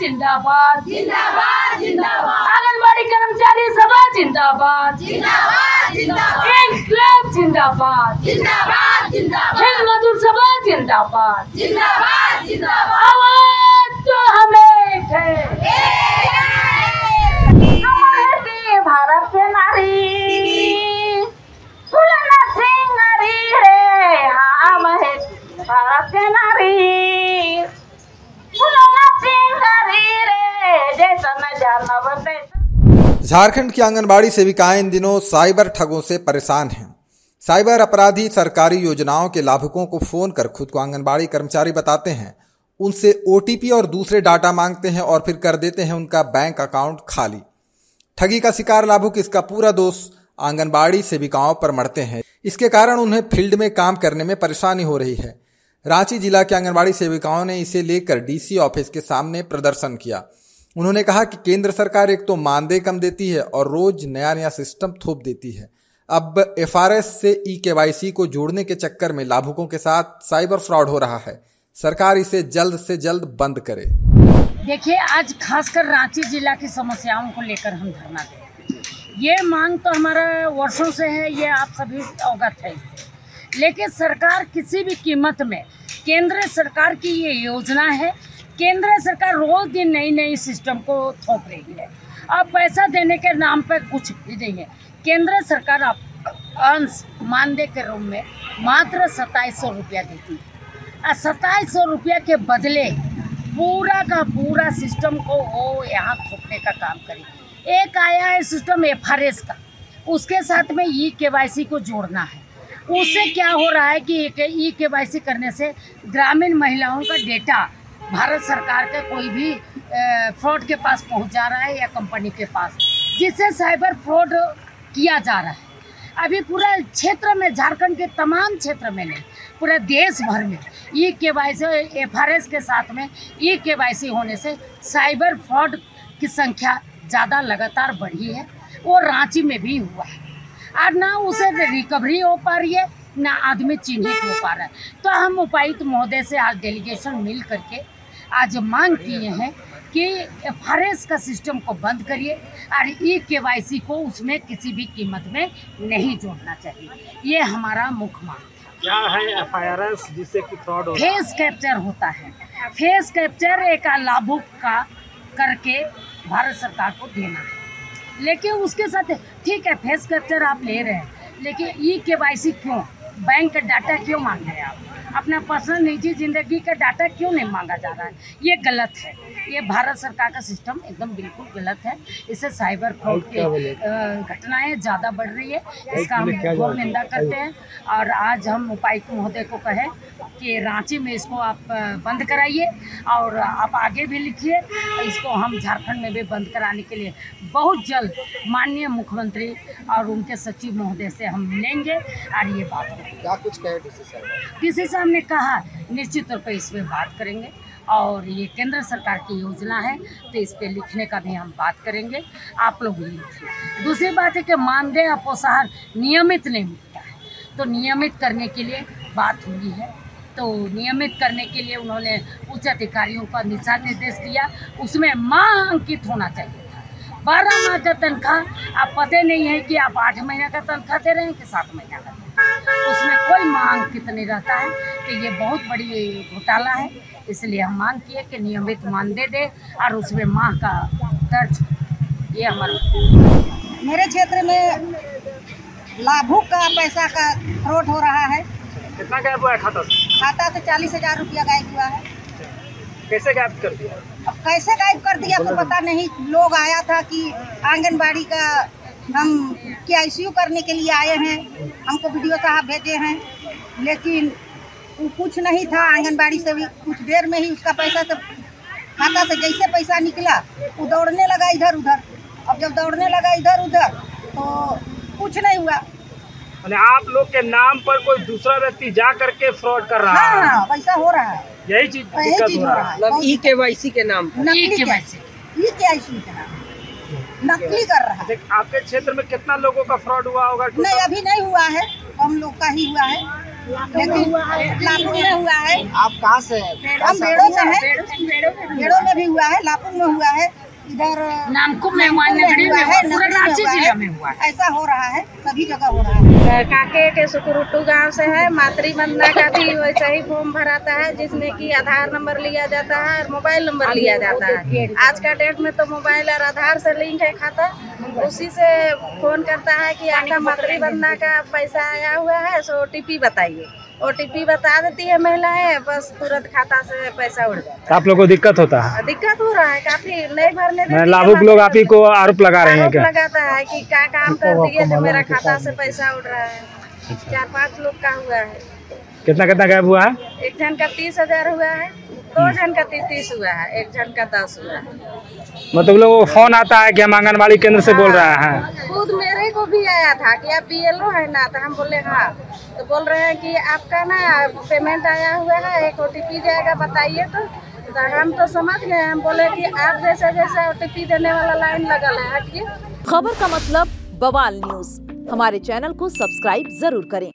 जिंदाबाद जिंदाबाद जिंदाबाद। आंगनबाड़ी कर्मचारी सभा जिंदाबाद जिंदाबाद जिंदाबाद। इंकलाब जिंदाबाद जिंदाबाद जिंदाबाद। हिंद मजदूर सभा जिंदाबाद जिंदाबाद जिंदाबाद। आवाज तो हमें है भारत के नारी फुलना सिंगारी रे हम है भारत के नारी फुलना सिंगारी रे जैसा न जानवर। झारखंड की आंगनबाड़ी सेविकाएं इन दिनों साइबर ठगों से परेशान हैं। साइबर अपराधी सरकारी योजनाओं के लाभुकों को फोन कर खुद को आंगनबाड़ी कर्मचारी बताते हैं, उनसे ओटीपी और दूसरे डाटा मांगते हैं और फिर कर देते हैं उनका बैंक अकाउंट खाली। ठगी का शिकार लाभुक इसका पूरा दोष आंगनबाड़ी सेविकाओं पर मढ़ते हैं। इसके कारण उन्हें फील्ड में काम करने में परेशानी हो रही है। रांची जिला के आंगनबाड़ी सेविकाओं ने इसे लेकर डीसी ऑफिस के सामने प्रदर्शन किया। उन्होंने कहा कि केंद्र सरकार एक तो मानदेय कम देती है और रोज नया नया सिस्टम थोप देती है। अब एफआरएस से ई-केवाईसी को जोड़ने के चक्कर में लाभुकों के साथ साइबर फ्रॉड हो रहा है। सरकार इसे जल्द से जल्द बंद करे। देखिए, आज खासकर रांची जिला की समस्याओं को लेकर हम धरना दे रहे हैं। ये मांग तो हमारा वर्षों से है, ये आप सभी अवगत है इससे। लेकिन सरकार किसी भी कीमत में, केंद्र सरकार की ये योजना है, केंद्र सरकार रोज दिन नई नई सिस्टम को थोप रही है। अब पैसा देने के नाम पर कुछ भी नहीं है। केंद्र सरकार अंश मानदेय के रूप में मात्र 2700 रुपया देती है और 2700 रुपया के बदले पूरा का पूरा सिस्टम को वो यहाँ थोपने का काम करे। एक आया है सिस्टम एफआरएस का, उसके साथ में ई-केवाईसी को जोड़ना है। उससे क्या हो रहा है कि ई-केवाईसी करने से ग्रामीण महिलाओं का डेटा भारत सरकार का कोई भी फ्रॉड के पास पहुंच जा रहा है या कंपनी के पास, जिससे साइबर फ्रॉड किया जा रहा है। अभी पूरा क्षेत्र में, झारखंड के तमाम क्षेत्र में नहीं, पूरे देश भर में ई-केवाईसी एफआरएस के साथ में ई-केवाईसी होने से साइबर फ्रॉड की संख्या ज़्यादा लगातार बढ़ी है। वो रांची में भी हुआ है और ना उसे रिकवरी हो पा रही है, ना आदमी चिन्हित हो पा रहा है। तो हम उपायुक्त महोदय से आज डेलीगेशन मिल करके आज मांग किए हैं कि एफआरएस का सिस्टम को बंद करिए और ई-केवाईसी को उसमें किसी भी कीमत में नहीं जोड़ना चाहिए। ये हमारा मुख्य मांग था। क्या है एफआरएस जिससे कि फ्रॉड होता है? फेस कैप्चर होता है। फेस कैप्चर एक लाभुक का करके भारत सरकार को देना है, लेकिन उसके साथ ठीक है फेस कैप्चर आप ले रहे हैं, लेकिन ई-केवाईसी क्यों? बैंक का डाटा क्यों मांग रहे हैं आप? अपना पर्सनल निजी ज़िंदगी का डाटा क्यों नहीं मांगा जा रहा है? ये गलत है। ये भारत सरकार का सिस्टम एकदम बिल्कुल गलत है। इससे साइबर फ्रॉड की घटनाएं ज़्यादा बढ़ रही है। इसका हम घोर निंदा करते हैं और आज हम उपायुक्त महोदय को कहें कि रांची में इसको आप बंद कराइए और आप आगे भी लिखिए। इसको हम झारखंड में भी बंद कराने के लिए बहुत जल्द माननीय मुख्यमंत्री और उनके सचिव महोदय से हम मिलेंगे और ये बात करेंगे। क्या कुछ कहे डीसी साहब ने कहा निश्चित तौर पर इस पर बात करेंगे और ये केंद्र सरकार की योजना है तो इस पे लिखने का भी हम बात करेंगे। आप लोग भी लिखिए। दूसरी बात है कि मानदेय अपोसाहन नियमित नहीं मिलता है, तो नियमित करने के लिए बात हुई है। तो नियमित करने के लिए उन्होंने उच्च अधिकारियों का दिशा निर्देश दिया, उसमें माह अंकित होना चाहिए था। 12 माह का तनख्वाह आप पता नहीं है कि आप 8 महीना का तनख्वाह दे रहे हैं कि 7 महीना का, उसमें कोई माह अंकित नहीं रहता है। तो ये बहुत बड़ी घोटाला है, इसलिए हम मांग किए कि नियमित मानदेय दे और उसमें माह का दर्ज। ये हमारा मेरे क्षेत्र में लाभुक का पैसा का फ्रॉड हो रहा है। कितना गायब हुआ है खाता से? खाता से 40,000 रुपया गायब हुआ है। कैसे गायब कर दिया? अब कैसे गायब कर दिया तो पता नहीं। लोग आया था कि आंगनबाड़ी का हम KYC करने के लिए आए हैं, हमको वीडियो साहब भेजे हैं, लेकिन वो कुछ नहीं था। आंगनबाड़ी से भी कुछ देर में ही उसका पैसा तो खाता से जैसे पैसा निकला वो दौड़ने लगा इधर उधर। अब जब दौड़ने लगा इधर उधर तो कुछ नहीं हुआ। आप लोग के नाम पर कोई दूसरा व्यक्ति जा करके फ्रॉड कर रहा है? हाँ, वैसा हो रहा है। यही चीज हो रहा है। मतलब ई-केवाईसी के नाम पर नकली KYC के नाम नकली कर रहा है। आपके क्षेत्र में कितना लोगों का फ्रॉड हुआ होगा? नहीं, अभी नहीं हुआ है, हम लोग का ही हुआ है। लेकिन लापुंग में हुआ है। आप कहाँ से हैं? हम बेड़ों से हैं, बेड़ों में भी हुआ है, लापुंग में हुआ है, इधर नामकुम में हुआ, नगरी में हुआ, पूरा रांची जिला में हुआ। ऐसा हो रहा है, सभी जगह हो रहा है। काके के सुकुरुट्टू गांव से है। मातृ वंदना का भी वैसा ही फॉर्म भराता है, जिसमें कि आधार नंबर लिया जाता है और मोबाइल नंबर लिया जाता है। आज का डेट में तो मोबाइल और आधार से लिंक है खाता, उसी से फोन करता है कि आपका मातृ वंदना का पैसा आया हुआ है, सो OTP बताइए। OTP बता देती है महिलाएं, बस तुरंत खाता से पैसा उड़ जाता है। आप लोगों को दिक्कत होता है? दिक्कत हो रहा है काफी, नहीं भरने देती है। लाभुक लोग आप ही को आरोप लगा रहे हैं आरोप क्या? लगाता है कि क्या काम कर दिए जो मेरा खाता से पैसा उड़ रहा है। 4-5 लोग का हुआ है। कितना गायब हुआ है? एक जन का 30,000 हुआ है, 2 जन का 30 हुआ है, 1 जन का 10 हुआ है। मतलब लोगों को फोन आता है कि हम आंगनबाड़ी केंद्र से बोल रहे हैं? खुद मेरे को भी आया था कि आप BLO है ना, तो हम बोले हाँ, तो बोल रहे हैं कि आपका ना पेमेंट आया हुआ है, एक OTP जाएगा, बताइए। तो हम तो समझ गए, हम बोले कि आप जैसे जैसे OTP देने वाला लाइन लगल है, हटिए। खबर का मतलब बवाल न्यूज, हमारे चैनल को सब्सक्राइब जरूर करें।